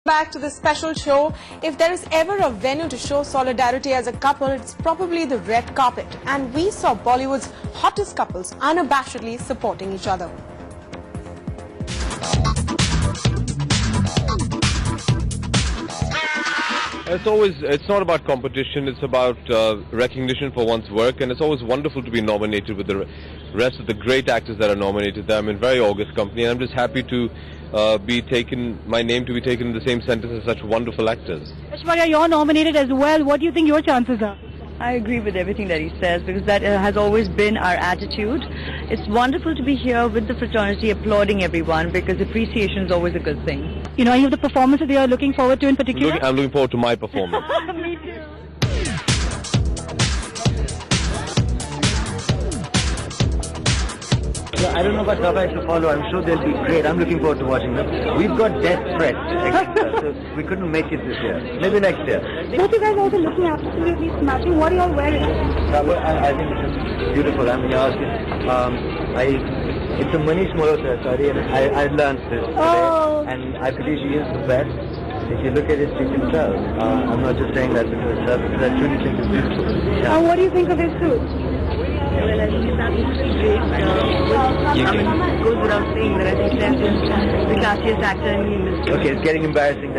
Back to this special show. If there is ever a venue to show solidarity as a couple, it's probably the red carpet. And we saw Bollywood's hottest couples unabashedly supporting each other. It's not about competition, it's about recognition for one's work, and it's always wonderful to be nominated with the rest of the great actors that are nominated. I'm in very august company, and I'm just happy to my name to be taken in the same sentence as such wonderful actors. Aishwarya, you're nominated as well. What do you think your chances are? I agree with everything that he says because that has always been our attitude. It's wonderful to be here with the fraternity applauding everyone because appreciation is always a good thing. You know, any of the performances that you're looking forward to in particular? I'm looking forward to my performance. Me too. I don't know about topics to follow. I'm sure they'll be great. I'm looking forward to watching them. We've got death threats, so we couldn't make it this year. Maybe next year. Both you guys also looking absolutely smashing. What are you all wearing? I think it's just beautiful. I mean, it's a Manish Malhotra, sorry, and I learned this today, and I believe she is the best. If you look at it, you can tell. I'm not just saying that because I truly think it's beautiful. Yeah. And what do you think of his suit? Well, I think it's absolutely great. It goes without saying that I think Seth is the classiest actor in the industry. Okay, it's getting embarrassing.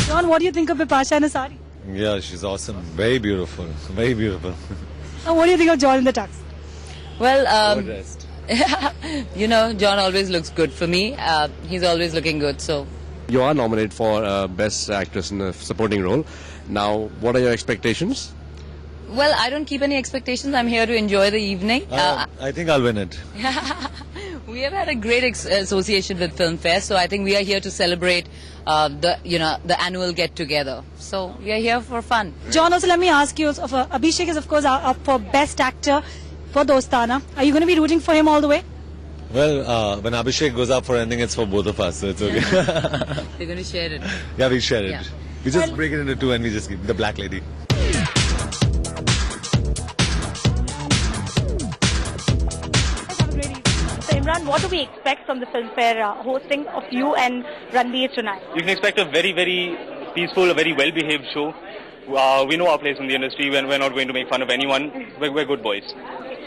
John, what do you think of Bipasha in a sari? Yeah, she's awesome. Very beautiful. Very beautiful. And what do you think of John in the tux? Well, you know, John always looks good for me. He's always looking good, so. You are nominated for Best Actress in a Supporting Role. Now, what are your expectations? Well, I don't keep any expectations. I'm here to enjoy the evening. I think I'll win it. We have had a great association with Filmfare, so I think we are here to celebrate the annual get-together. So we are here for fun. John, also let me ask you, Abhishek is of course up for Best Actor for Dostana. Are you going to be rooting for him all the way? Well, when Abhishek goes up for anything, it's for both of us, so it's okay. We're going to share it. Yeah, we share it. Yeah. We just break it into two and we just keep the black lady. So Imran, what do we expect from the Filmfare hosting of you and Ranbir tonight? You can expect a very, very peaceful, a very well-behaved show. We know our place in the industry. We're not going to make fun of anyone. We're good boys.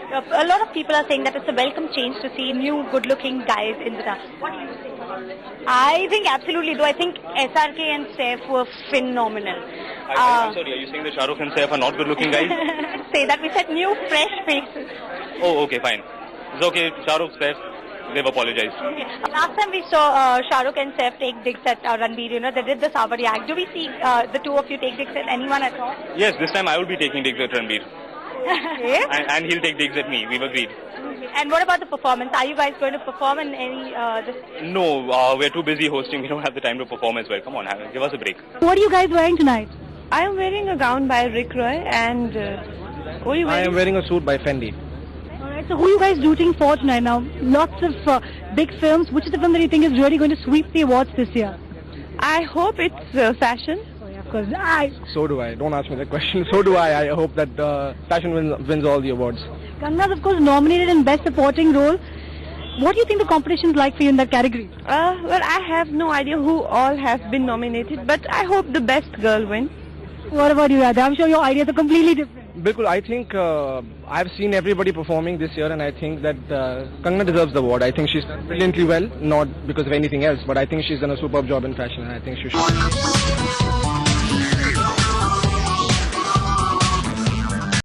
A lot of people are saying that it's a welcome change to see new good-looking guys in the dance. What do you think about this? I think absolutely. Though I think SRK and Saif were phenomenal. I'm sorry, are you saying that Shah Rukh and Saif are not good-looking guys? Say that we said new, fresh faces. Oh, okay, fine. It's okay. Shah Rukh, Saif, they've apologized. Last time we saw Shah Rukh and Saif take digs at Ranbir, you know, they did the Savari act. Do we see the two of you take digs at anyone at all? Yes, this time I will be taking digs at Ranbir. Okay. And he'll take digs at me. We've agreed. And what about the performance? Are you guys going to perform in any... No, we're too busy hosting. We don't have the time to perform as well. Come on, give us a break. What are you guys wearing tonight? I am wearing a gown by Rick Roy and what are you wearing? I am wearing a suit by Fendi. Alright, so who are you guys rooting for tonight now? Lots of big films. Which is the film that you think is really going to sweep the awards this year? I hope it's fashion. Of course. So do I. Don't ask me that question. So do I. I hope that fashion wins all the awards. Kanga's of course nominated in Best Supporting Role. What do you think the competition is like for you in that category? Well, I have no idea who all have been nominated, but I hope the best girl wins. What about you, Radha? I'm sure your ideas are completely different. Bilkul, I think I've seen everybody performing this year, and I think that Kangana deserves the award. I think she's done brilliantly well, not because of anything else, but I think she's done a superb job in fashion, and I think she should.